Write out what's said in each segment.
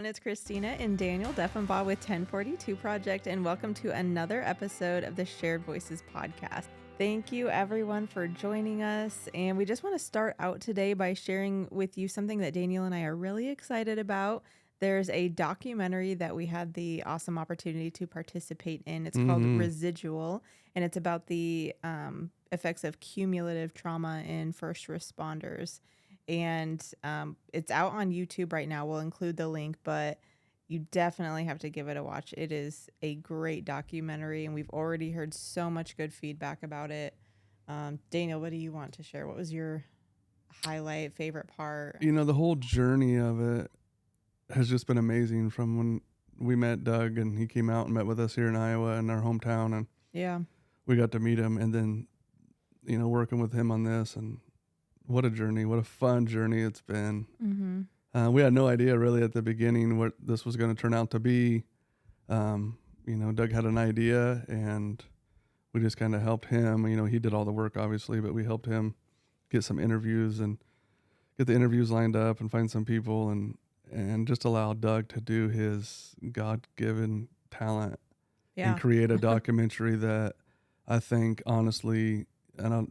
And it's Christina and Daniel Deffenbaugh with 1042 Project, and welcome to another episode of the Shared Voices podcast. Thank you, everyone, for joining us. And we just want to start out today by sharing with you something that Daniel and I are really excited about. There's a documentary that we had the awesome opportunity to participate in. It's called RESIDUAL, and it's about the effects of cumulative trauma in first responders. And it's out on YouTube right now. We'll include the link, but you definitely have to give it a watch. It is a great documentary, and we've already heard so much good feedback about it. Daniel, what do you want to share? What was your highlight, favorite part? You know, the whole journey of it has just been amazing from when we met Doug and he came out and met with us here in Iowa in our hometown, and Yeah. we got to meet him, and then, you know, working with him on this, and what a journey, what a fun journey it's been. Mm-hmm. We had no idea really at the beginning what this was going to turn out to be. You know, Doug had an idea and we just kind of helped him. You know, he did all the work obviously, but we helped him get some interviews and get the interviews lined up and find some people and just allow Doug to do his God-given talent Yeah. and create a documentary that I think honestly,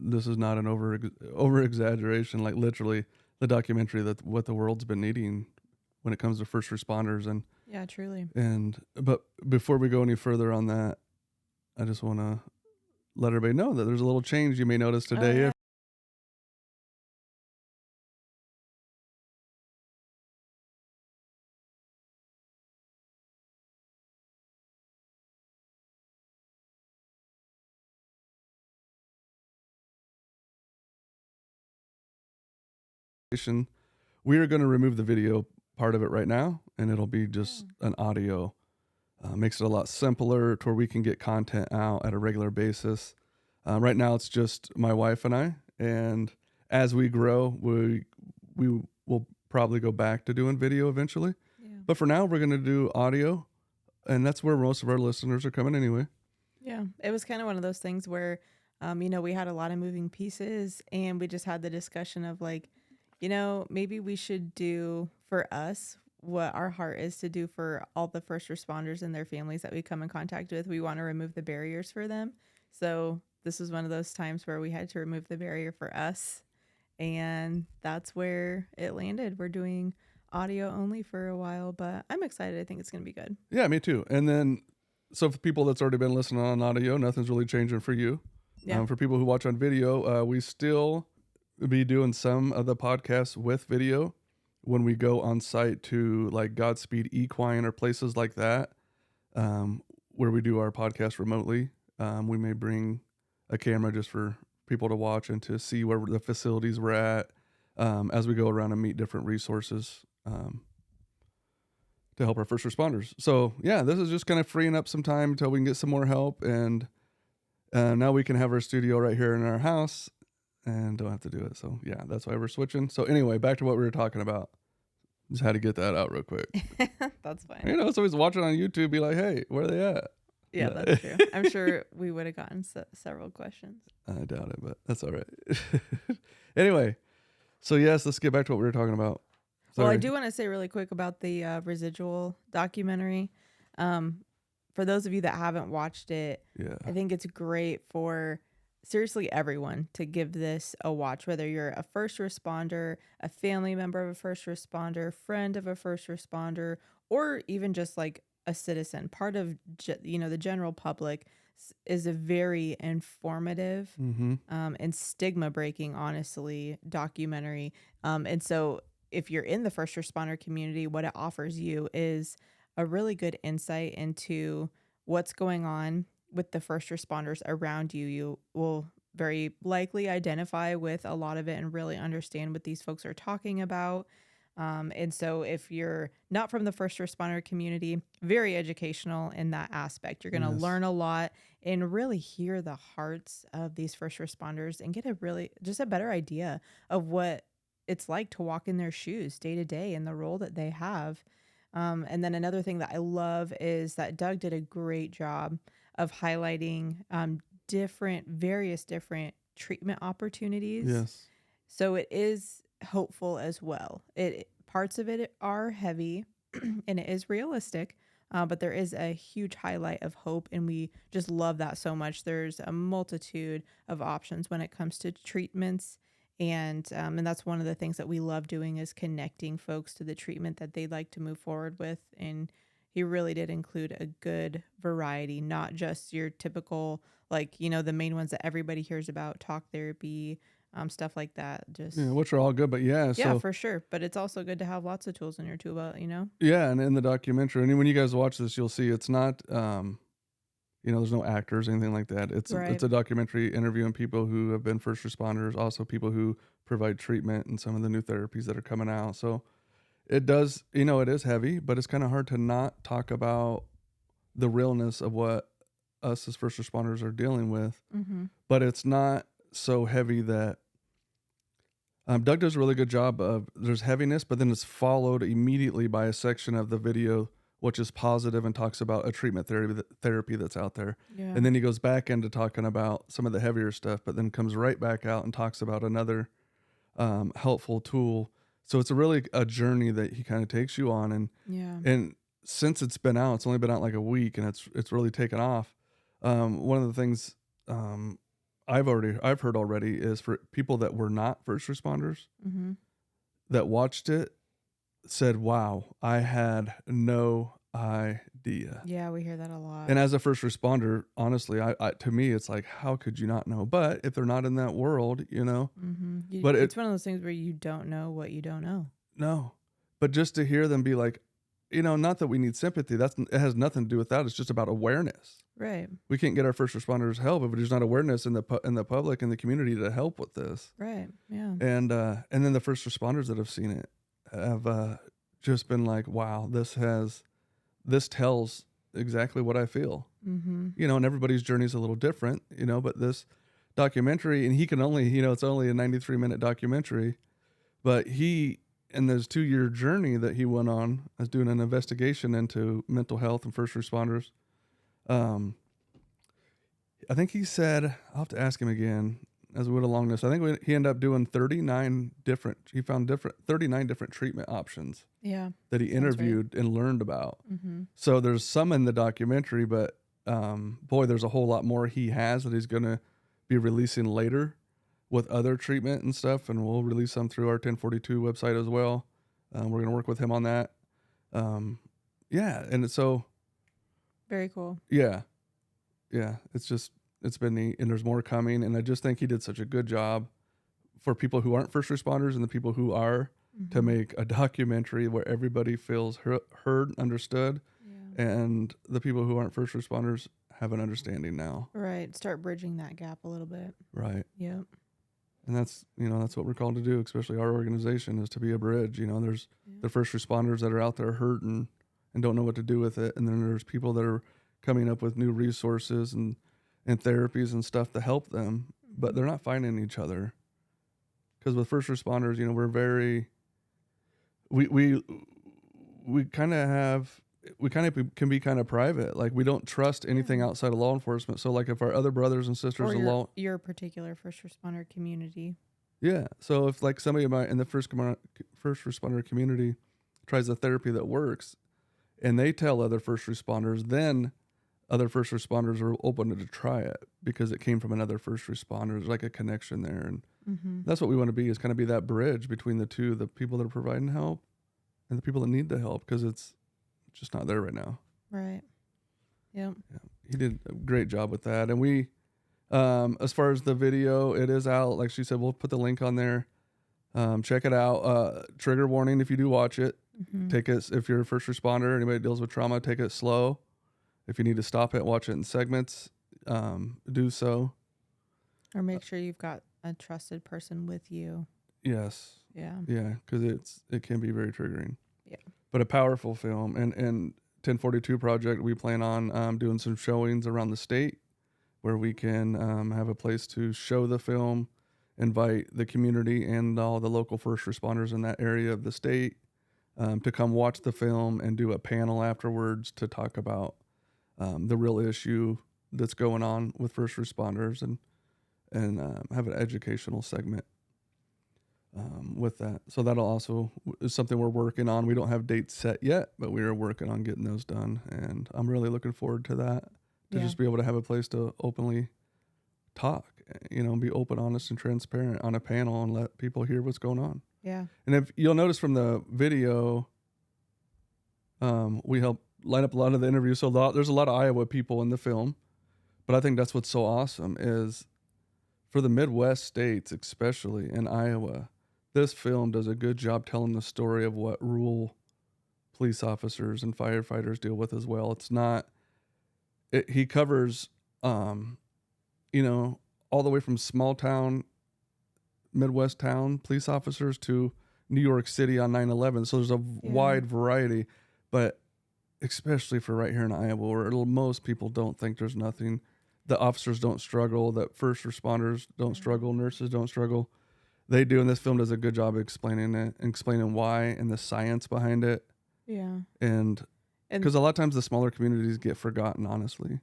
this is not an over exaggeration, like literally the documentary that what the world's been needing when it comes to first responders. Yeah, truly. But before we go any further on that, I just want to let everybody know that there's a little change you may notice today. Oh, yeah. We are going to remove the video part of it right now, and it'll be just an audio. Makes it a lot simpler to where we can get content out at a regular basis. Right now, it's just my wife and I, and as we grow, we will probably go back to doing video eventually. Yeah. But for now, we're going to do audio, and that's where most of our listeners are coming anyway. Yeah, it was kind of one of those things where, we had a lot of moving pieces, and we just had the discussion of like, maybe we should do for us what our heart is to do for all the first responders and their families that we come in contact with. We want to remove the barriers for them. So this was one of those times where we had to remove the barrier for us, and that's where it landed. We're doing audio only for a while, but I'm excited. I think it's going to be good. Yeah, me too. And then, so for people that's already been listening on audio, nothing's really changing for you. Yeah. For people who watch on video, we still be doing some of the podcasts with video when we go on site to like Godspeed Equine or places like that, where we do our podcast remotely. We may bring a camera just for people to watch and to see where the facilities we're at, as we go around and meet different resources to help our first responders. So yeah, this is just kind of freeing up some time until we can get some more help, and now we can have our studio right here in our house and don't have to do it. So yeah, that's why we're switching. So anyway, back to what we were talking about. Just had to get that out real quick. That's fine. You know, somebody's watching on YouTube, be like, hey, where are they at? Yeah, that's true. I'm sure we would have gotten several questions. I doubt it, but that's all right. Anyway, so yes, let's get back to what we were talking about. Sorry. Well, I do want to say really quick about the RESIDUAL documentary. For those of you that haven't watched it, Yeah, I think it's great for seriously everyone to give this a watch, whether you're a first responder, a family member of a first responder, friend of a first responder, or even just like a citizen. Part of the general public is a very informative and stigma breaking, honestly, documentary. And so if you're in the first responder community, what it offers you is a really good insight into what's going on with the first responders around you. You will very likely identify with a lot of it and really understand what these folks are talking about. And so if you're not from the first responder community, very educational in that aspect. You're going to learn a lot and really hear the hearts of these first responders and get just a better idea of what it's like to walk in their shoes day to day and the role that they have. And then another thing that I love is that Doug did a great job of highlighting various different treatment opportunities. Yes. So it is hopeful as well. Parts of it are heavy, and it is realistic. But there is a huge highlight of hope, and we just love that so much. There's a multitude of options when it comes to treatments, and that's one of the things that we love doing is connecting folks to the treatment that they'd like to move forward with. And he really did include a good variety, not just your typical, like, the main ones that everybody hears about, talk therapy, stuff like that. Yeah, Just, which are all good, but yeah, yeah, so for sure. But it's also good to have lots of tools in your tool belt. yeah, and in the documentary, and when you guys watch this, you'll see it's not, there's no actors, anything like that. It's Right. a documentary interviewing people who have been first responders, also people who provide treatment and some of the new therapies that are coming out. So it does, it is heavy, but it's kind of hard to not talk about the realness of what us as first responders are dealing with. Mm-hmm. But it's not so heavy that Doug does a really good job of there's heaviness, but then it's followed immediately by a section of the video which is positive and talks about a treatment therapy that's out there. Yeah. And then he goes back into talking about some of the heavier stuff, but then comes right back out and talks about another helpful tool. So it's a journey that he kind of takes you on, Yeah. and since it's been out, it's only been out like a week, and it's really taken off. One of the things I've heard already is for people that were not first responders Mm-hmm. that watched it said, "Wow, I had no idea." Yeah, we hear that a lot. And as a first responder, honestly, I to me, it's like, how could you not know? But if they're not in that world, Mm-hmm. but It's one of those things where you don't know what you don't know. no, but just to hear them be like, not that we need sympathy. It has nothing to do with that. It's just about awareness. Right. We can't get our first responders help if there's not awareness in the public and the community to help with this. Right. Yeah. And then the first responders that have seen it have just been like, wow, this tells exactly what I feel. Mm-hmm. And everybody's journey is a little different, but this documentary, and he can only, it's only a 93-minute documentary, but he, in this 2-year journey that he went on as doing an investigation into mental health and first responders, I think he said, I'll have to ask him again as we went along this. I think he ended up doing 39 different treatment options Yeah. that he Sounds right. interviewed and learned about. Mm-hmm. So there's some in the documentary, but boy, there's a whole lot more he has that he's going to be releasing later with other treatment and stuff. And we'll release some through our 1042 website as well. We're going to work with him on that. Yeah. And so, Very cool. yeah, it's been neat, and there's more coming. And I just think he did such a good job for people who aren't first responders and the people who are to Mm-hmm. make a documentary where everybody feels heard, understood, Yeah. and the people who aren't first responders have an understanding now. Right. Start bridging that gap a little bit. Right. Yep. And that's what we're called to do, especially our organization, is to be a bridge. There's Yeah. the first responders that are out there hurting and don't know what to do with it. And then there's people that are coming up with new resources and therapies and stuff to help them, but they're not finding each other. Because with first responders, we're very, we kind of can be kind of private. Like, we don't trust anything Yeah. outside of law enforcement. So like if our other brothers and sisters Or in law, your particular first responder community. yeah. So if like somebody in the first responder community tries a therapy that works and they tell other first responders, then other first responders are open to try it because it came from another first responder. There's like a connection there. And Mm-hmm. that's what we want to be, is kind of be that bridge between the two, the people that are providing help and the people that need the help, because it's just not there right now. Right. Yep. Yeah. He did a great job with that. And we, as far as the video, it is out. Like she said, we'll put the link on there. Check it out. Trigger warning if you do watch it. Mm-hmm. Take it, if you're a first responder, anybody that deals with trauma, take it slow. If you need to stop it, watch it in segments, do so. Or make sure you've got a trusted person with you. Yes. Yeah. Yeah, because it can be very triggering. Yeah. But a powerful film. And 1042 Project, we plan on doing some showings around the state where we can have a place to show the film, invite the community and all the local first responders in that area of the state to come watch the film and do a panel afterwards to talk about the real issue that's going on with first responders and have an educational segment. with that. So that'll also is something we're working on. We don't have dates set yet, but we are working on getting those done, and I'm really looking forward to that. To Yeah. just be able to have a place to openly talk, be open, honest, and transparent on a panel and let people hear what's going on. Yeah. And if you'll notice from the video, we help line up a lot of the interviews. So there's a lot of Iowa people in the film, but I think that's what's so awesome is for the Midwest states, especially in Iowa, this film does a good job telling the story of what rural police officers and firefighters deal with as well. It's not, he covers, um, all the way from small town, Midwest town police officers to New York City on 9/11. So there's a Yeah. wide variety, but especially for right here in Iowa, where most people don't think there's nothing. The officers don't struggle, that first responders don't struggle, nurses don't struggle. They do, and this film does a good job explaining it and explaining why and the science behind it. Yeah. And And because a lot of times the smaller communities get forgotten, honestly.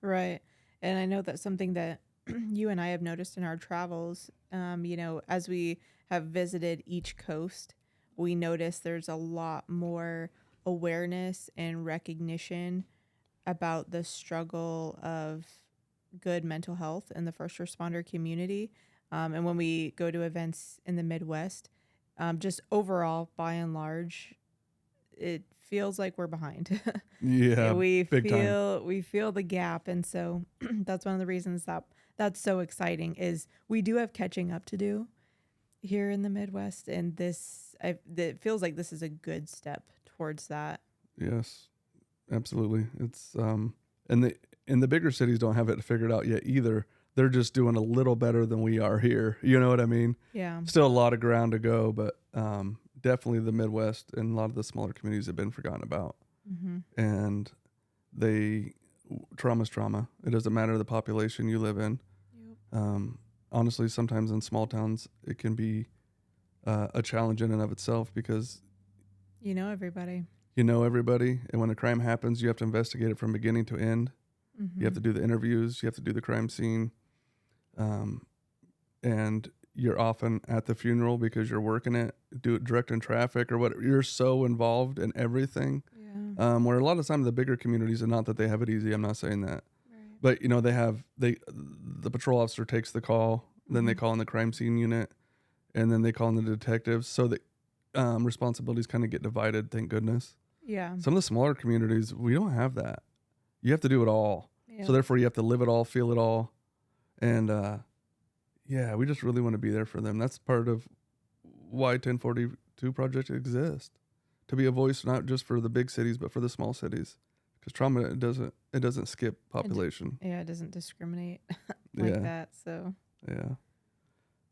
right. And I know that's something that you and I have noticed in our travels. As we have visited each coast, we notice there's a lot more awareness and recognition about the struggle of good mental health in the first responder community. And when we go to events in the Midwest, just overall, by and large, it feels like we're behind. Yeah, we big time. feel the gap, and so that's one of the reasons that's so exciting is we do have catching up to do here in the Midwest, and it feels like this is a good step towards that. Yes, absolutely. It's and the bigger cities don't have it figured out yet either. They're just doing a little better than we are here. You know what I mean? Yeah. Still a lot of ground to go, but definitely the Midwest and a lot of the smaller communities have been forgotten about. Mm-hmm. And they trauma's trauma. It doesn't matter the population you live in. Yep. Honestly, sometimes in small towns it can be a challenge in and of itself because You know everybody. you know everybody, and when a crime happens, you have to investigate it from beginning to end. You Mm-hmm. have to do the interviews. You have to do the crime scene, and you're often at the funeral because you're working it, do it directing traffic or what. You're so involved in everything. Yeah. Where a lot of time the bigger communities, and not that they have it easy, I'm not saying that, Right. but the patrol officer takes the call, then they Mm-hmm. call in the crime scene unit, and then they call in the detectives. So the responsibilities kind of get divided. Thank goodness. Yeah. Some of the smaller communities, we don't have that. You have to do it all. So Yep. therefore, you have to live it all, feel it all, and yeah, we just really want to be there for them. That's part of why 1042 Project exists, to be a voice not just for the big cities but for the small cities, because trauma it doesn't skip population. Yeah, it doesn't discriminate like Yeah, that. So yeah.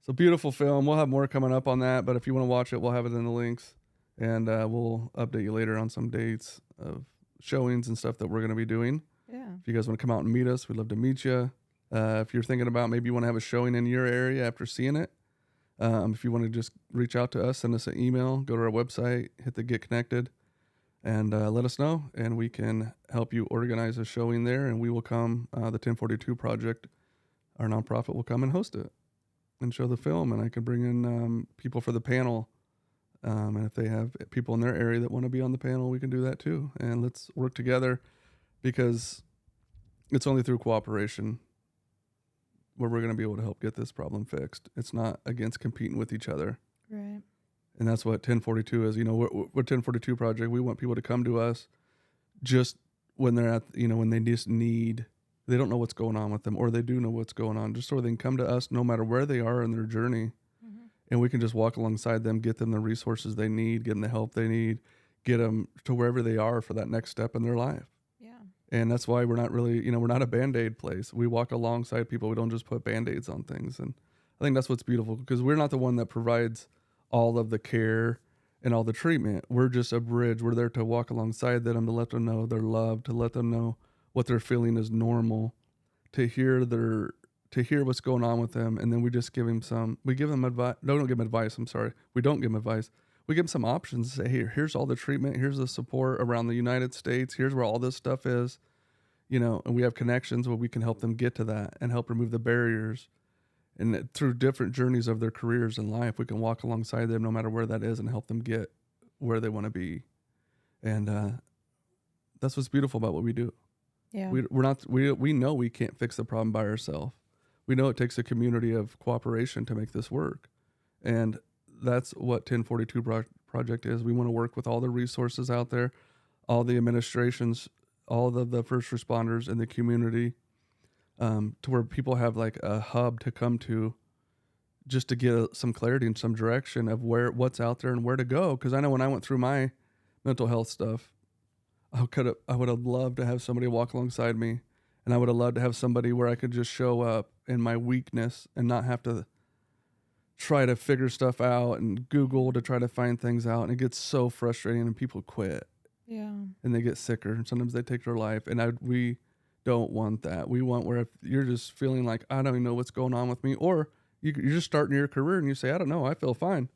So beautiful film. We'll have more coming up on that, but if you want to watch it, we'll have it in the links, and we'll update you later on some dates of showings and stuff that we're going to be doing. yeah. If you guys want to come out and meet us, we'd love to meet you. If you're thinking about maybe you want to have a showing in your area after seeing it, if you want to just reach out to us, send us an email, go to our website, hit the Get Connected, and let us know, and we can help you organize a showing there, and we will come. The 1042 Project, our nonprofit, will come and host it and show the film, and I can bring in people for the panel. And if they have people in their area that want to be on the panel, we can do that too. And let's work together because it's only through cooperation where we're going to be able to help get this problem fixed. It's not against competing with each other. Right. And that's what 1042 is. We're 1042 Project. We want people to come to us just when they're when they just need, they don't know what's going on with them, or they do know what's going on, just so they can come to us no matter where they are in their journey. Mm-hmm. And we can just walk alongside them, get them the resources they need, get them the help they need, get them to wherever they are for that next step in their life. Yeah. And that's why we're not really, we're not a Band-Aid place. We walk alongside people. We don't just put Band-Aids on things. And I think that's what's beautiful, because we're not the one that provides all of the care and all the treatment. We're just a bridge. We're there to walk alongside them, to let them know they're loved, to let them know what they're feeling is normal, to hear what's going on with them. And then we just give them advice. No, don't give them advice. I'm sorry. We don't give them advice. We give them some options. Say, here's all the treatment. Here's the support around the United States. Here's where all this stuff is, and we have connections where we can help them get to that and help remove the barriers. And through different journeys of their careers in life, we can walk alongside them no matter where that is and help them get where they want to be. And that's what's beautiful about what we do. Yeah. We know we can't fix the problem by ourselves. We know it takes a community of cooperation to make this work. And that's what 1042 Project is. We want to work with all the resources out there, all the administrations, all of the first responders in the community, to where people have like a hub to come to just to get some clarity and some direction of what's out there and where to go. Because I know when I went through my mental health stuff, I would have loved to have somebody walk alongside me, and I would have loved to have somebody where I could just show up in my weakness and not have to try to figure stuff out and Google to try to find things out. And it gets so frustrating, and people quit Yeah. and they get sicker, and sometimes they take their life. And we don't want that. We want where if you're just feeling like, I don't even know what's going on with me, or you're just starting your career and you say, I don't know, I feel fine,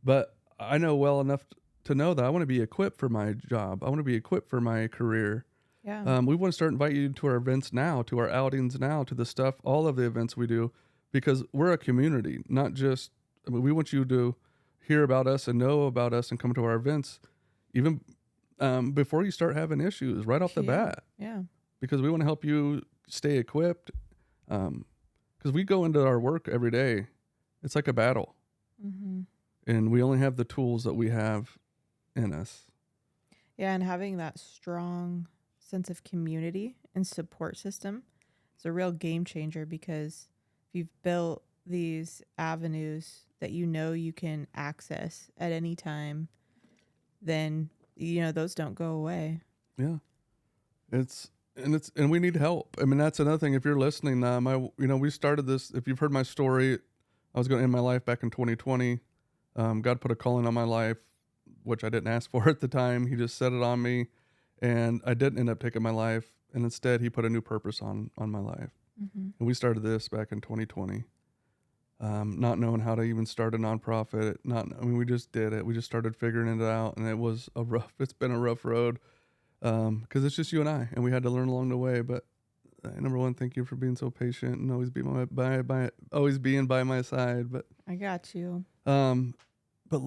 but I know well enough to know that I want to be equipped for my job. I want to be equipped for my career. Yeah. We want to start inviting you to our events now, to our outings now, to the stuff, all of the events we do, because we're a community, not just, we want you to hear about us and know about us and come to our events, even before you start having issues right off the bat, Yeah. because we want to help you stay equipped. Because we go into our work every day, it's like a battle, Mm-hmm. and we only have the tools that we have in us. Yeah, and having that strong sense of community and support system is a real game changer, because if you've built these avenues that you can access at any time, then those don't go away. Yeah, and we need help. I mean, that's another thing. If you're listening, we started this. If you've heard my story, I was going to end my life back in 2020. God put a calling on my life, which I didn't ask for at the time. He just set it on me, and I didn't end up taking my life. And instead, He put a new purpose on my life. Mm-hmm. And we started this back in 2020, not knowing how to even start a nonprofit. We just did it. We just started figuring it out, and it's been a rough road, because it's just you and we had to learn along the way. But number one, thank you for being so patient and always being by my side. But I got you. but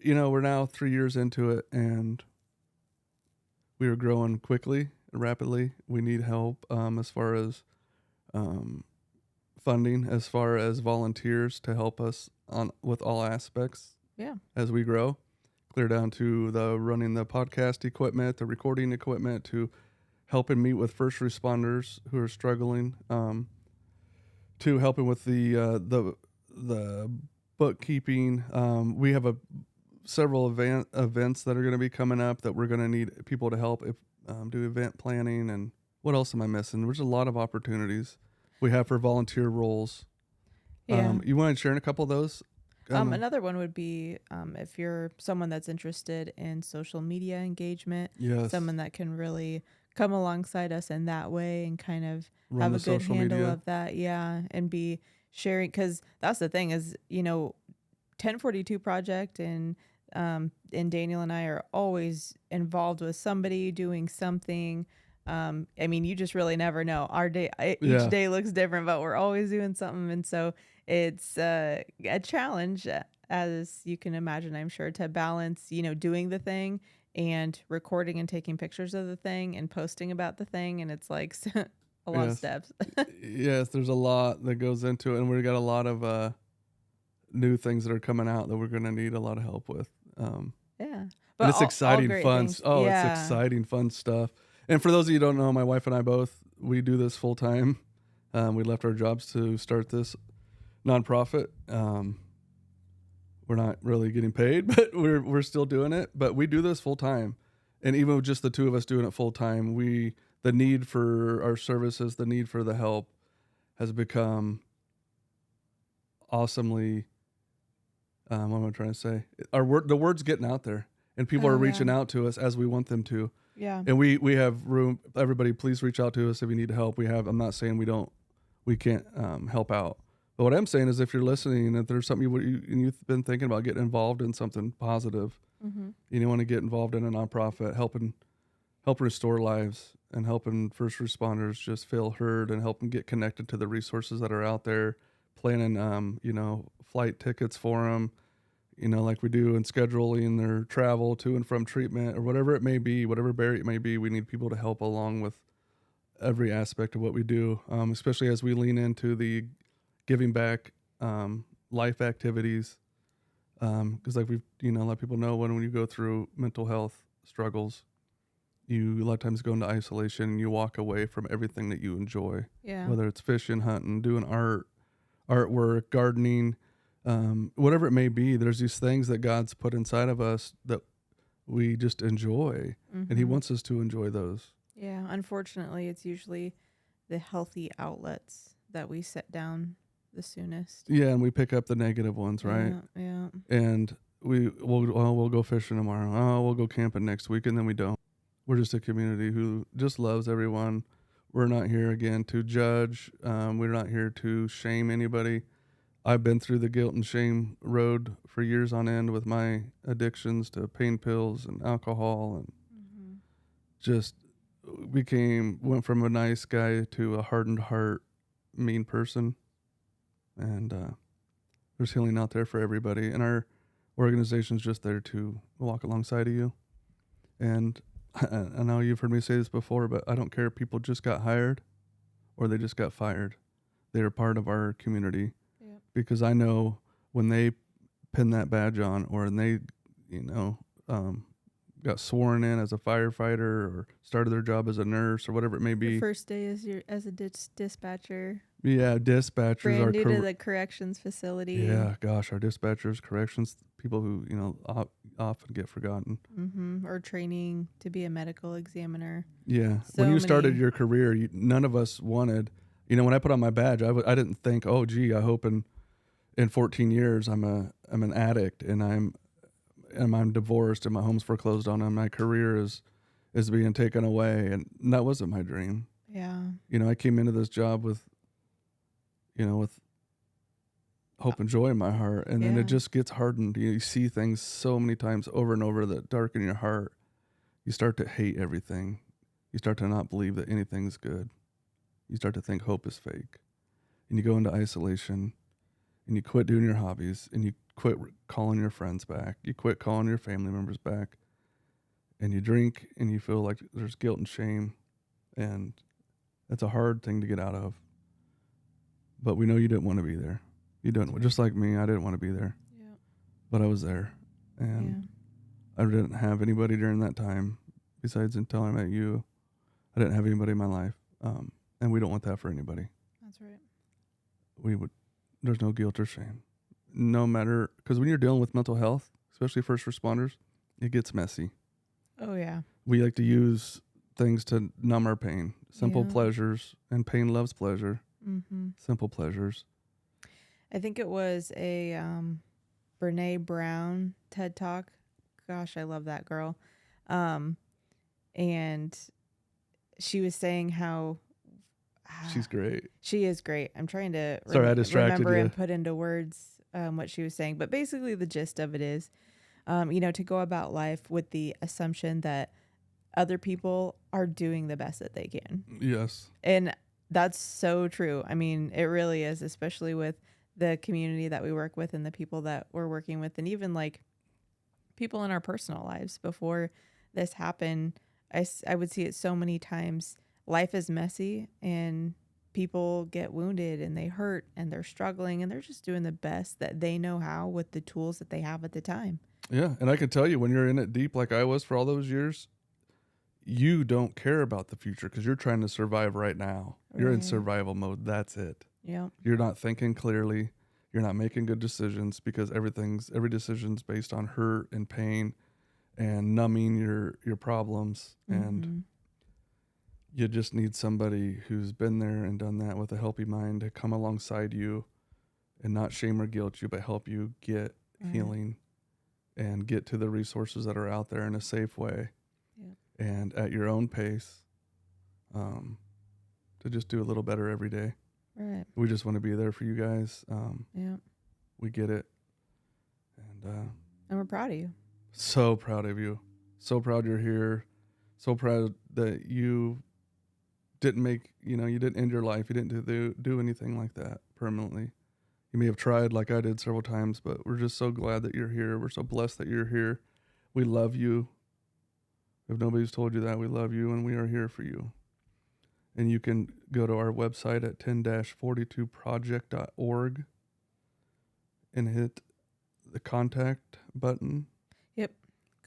we're now 3 years into it, and we are growing quickly and rapidly. We need help, as far as funding, as far as volunteers to help us with all aspects. Yeah. As we grow, clear down to the running the podcast equipment, the recording equipment, to helping meet with first responders who are struggling, to helping with the bookkeeping. We have several events that are going to be coming up that we're going to need people to help do event planning. And what else am I missing? There's a lot of opportunities we have for volunteer roles. Yeah. You want to share a couple of those? Another one would be if you're someone that's interested in social media engagement, Yes. someone that can really come alongside us in that way and kind of Run have the a good social handle media. of that. Yeah. And be sharing, because that's the thing is, 1042 Project and Daniel and I are always involved with somebody doing something. You just really never know. Each day looks different, but we're always doing something. And so it's a challenge, as you can imagine, I'm sure, to balance, doing the thing and recording and taking pictures of the thing and posting about the thing. And it's like a lot of steps. Yes, there's a lot that goes into it. And we've got a lot of new things that are coming out that we're going to need a lot of help with. Yeah. But it's all exciting, great fun. things. Oh, Yeah. it's exciting, fun stuff. And for those of you who don't know, my wife and I we do this full time. We left our jobs to start this nonprofit. We're not really getting paid, but we're still doing it. But we do this full time, and even with just the two of us doing it full time, the need for our services, the need for the help, has become awesomely. What am I trying to say? The word's getting out there, and people are reaching out to us as we want them to. Yeah. And we have room. Everybody, please reach out to us if you need help. I'm not saying we can't help out. But what I'm saying is, if you're listening and if there's something you've been thinking about getting involved in something positive, Mm-hmm. you want to get involved in a nonprofit, help restore lives and helping first responders just feel heard and help them get connected to the resources that are out there, planning, flight tickets for them, like we do in scheduling their travel to and from treatment or whatever it may be, whatever barrier it may be. We need people to help along with every aspect of what we do, especially as we lean into the giving back life activities. Because like we've, let people know when you go through mental health struggles, you a lot of times go into isolation and you walk away from everything that you enjoy, Yeah. whether it's fishing, hunting, doing artwork, gardening, whatever it may be. There's these things that God's put inside of us that we just enjoy, and He Mm-hmm. wants us to enjoy those. Yeah. Unfortunately, it's usually the healthy outlets that we set down the soonest. Yeah, and we pick up the negative ones, right? Yeah. Yeah. And we'll go fishing tomorrow. Oh, we'll go camping next week, and then we don't. We're just a community who just loves everyone. We're not here again to judge. We're not here to shame anybody. I've been through the guilt and shame road for years on end with my addictions to pain pills and alcohol, and Mm-hmm. just went from a nice guy to a hardened heart, mean person. And there's healing out there for everybody, and our organization's just there to walk alongside of you. And I know you've heard me say this before, but I don't care if people just got hired or they just got fired. They are part of our community. Yep. Because I know when they pin that badge on, or when they, got sworn in as a firefighter or started their job as a nurse or whatever it may Your be. first day as a dispatcher. Yeah, dispatchers Brand are new to the corrections facility. yeah, gosh, our dispatchers, corrections, people who often get forgotten. Mm-hmm. Or training to be a medical examiner. Yeah, So when you started many. your career, none of us wanted. When I put on my badge, I didn't think, oh, gee, I hope in 14 years I'm an addict and I'm divorced and my home's foreclosed on and my career is being taken away, and that wasn't my dream. Yeah. I came into this job with hope and joy in my heart, and then Yeah. it just gets hardened. You see things so many times over and over that darken your heart. You start to hate everything. You start to not believe that anything's good. You start to think hope is fake, and you go into isolation, and you quit doing your hobbies, and you quit calling your friends back. You quit calling your family members back, and you drink, and you feel like there's guilt and shame, and that's a hard thing to get out of. But we know you didn't want to be there. You didn't, just like me. I didn't want to be there, Yeah. but I was there, and I didn't have anybody during that time besides until I met you. I didn't have anybody in my life, and we don't want that for anybody. That's right. There's no guilt or shame, no matter, because when you're dealing with mental health, especially first responders, it gets messy. Oh yeah. We like to use things to numb our pain, simple Yeah. pleasures, and pain loves pleasure. Mm-hmm. Simple pleasures. I think it was a Brene Brown TED Talk. Gosh, I love that girl. And she was saying how She's great. she is great. I'm trying to Sorry, I distracted remember you. and put into words what she was saying. But basically, the gist of it is, to go about life with the assumption that other people are doing the best that they can. Yes. And that's so true. I mean, it really is, especially with the community that we work with and the people that we're working with, and even like people in our personal lives. Before this happened, I would see it so many times. Life is messy and people get wounded and they hurt and they're struggling and they're just doing the best that they know how with the tools that they have at the time. Yeah, and I can tell you, when you're in it deep like I was for all those years, you don't care about the future because you're trying to survive right now. You're in Right. survival mode. That's it. Yeah. You're not thinking clearly. You're not making good decisions because every decision's based on hurt and pain and numbing your problems. And Mm-hmm. you just need somebody who's been there and done that with a healthy mind to come alongside you and not shame or guilt you, but help you get Right. healing and get to the resources that are out there in a safe way. Yep. And at your own pace, to just do a little better every day. Right. We just want to be there for you guys. Yeah. We get it. And And we're proud of you. so proud of you. So proud you're here. So proud that you didn't you didn't end your life. You didn't do anything like that permanently. You may have tried like I did several times, but we're just so glad that you're here. We're so blessed that you're here. We love you. If nobody's told you that, we love you and we are here for you. And you can go to our website at 10-42project.org and hit the contact button. Yep.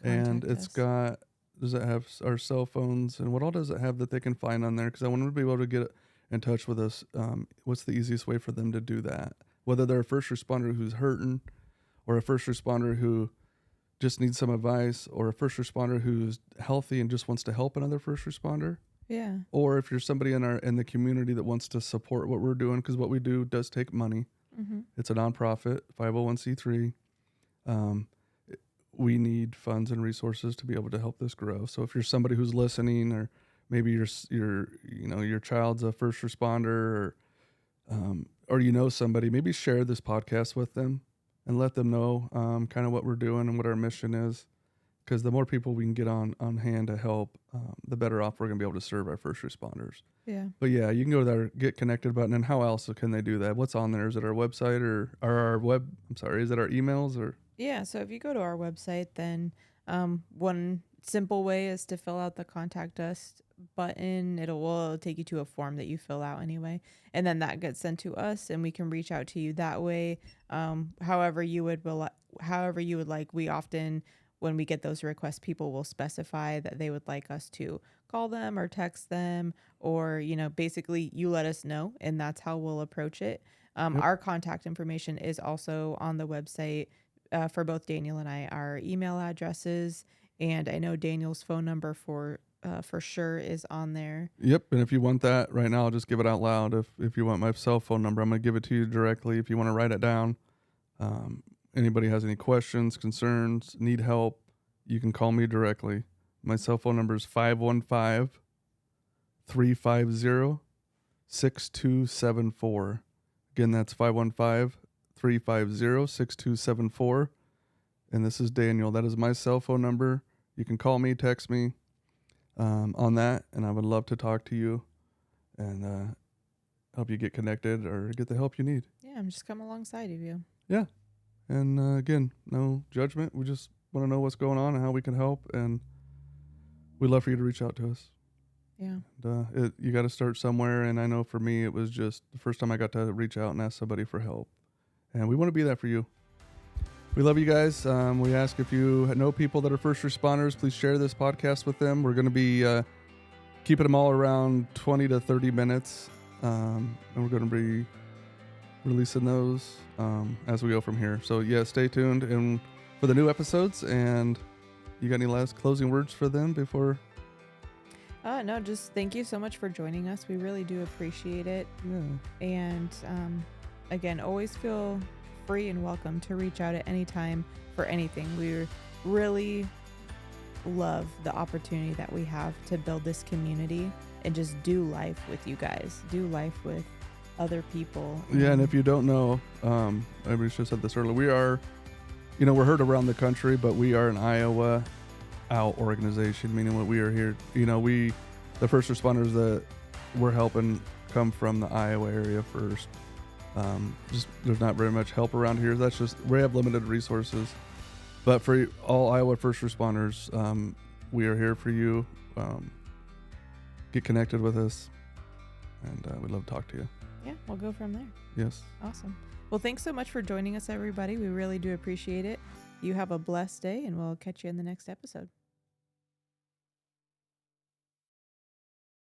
And Contact it's us. got, does it have our cell phones? And what all does it have that they can find on there? Because I want them to be able to get in touch with us. What's the easiest way for them to do that? Whether they're a first responder who's hurting, or a first responder who just needs some advice, or a first responder who's healthy and just wants to help another first responder. Yeah. Or if you're somebody in the community that wants to support what we're doing, because what we do does take money. Mm-hmm. It's a nonprofit, 501c3. We need funds and resources to be able to help this grow. So if you're somebody who's listening, or maybe your child's a first responder, or somebody, maybe share this podcast with them and let them know kind of what we're doing and what our mission is. Because the more people we can get on hand to help, the better off we're going to be able to serve our first responders. Yeah. But yeah, you can go to our Get Connected button. And how else can they do that? What's on there? Is it our website or our web? I'm sorry, is it our emails or? Yeah. So if you go to our website, then one simple way is to fill out the contact us button. Will take you to a form that you fill out anyway. And then that gets sent to us and we can reach out to you that way. However you would like. We often, when we get those requests, people will specify that they would like us to call them or text them, or, basically you let us know, and that's how we'll approach it. Yep. Our contact information is also on the website for both Daniel and I, our email addresses, and I know Daniel's phone number for sure is on there. Yep. And if you want that right now, I'll just give it out loud. If you want my cell phone number, I'm going to give it to you directly. If you want to write it down, anybody has any questions, concerns, need help, you can call me directly. My cell phone number is 515-350-6274. Again, that's 515-350-6274. And this is Daniel. That is my cell phone number. You can call me, text me on that, and I would love to talk to you and help you get connected or get the help you need. Yeah, I'm just coming alongside of you. Yeah. And again, no judgment. We just want to know what's going on and how we can help. And we'd love for you to reach out to us. Yeah. And, you got to start somewhere. And I know for me, it was just the first time I got to reach out and ask somebody for help. And we want to be that for you. We love you guys. We ask if you know people that are first responders, please share this podcast with them. We're going to be keeping them all around 20 to 30 minutes. And we're going to be releasing those as we go from here. So yeah, stay tuned and for the new episodes. And you got any last closing words for them before? No, just thank you so much for joining us. We really do appreciate it. Yeah. And again, always feel free and welcome to reach out at any time for anything. We really love the opportunity that we have to build this community and just do life with you guys, do life with other people. Yeah. And if you don't know, I should have said this earlier, we are, we're heard around the country, but we are an Iowa out organization, meaning what we are here, the first responders that we're helping come from the Iowa area first. Just there's not very much help around here. That's just, we have limited resources, but for all Iowa first responders, we are here for you. Get connected with us, and we'd love to talk to you. Yeah, we'll go from there. Yes. Awesome. Well, thanks so much for joining us, everybody. We really do appreciate it. You have a blessed day, and we'll catch you in the next episode.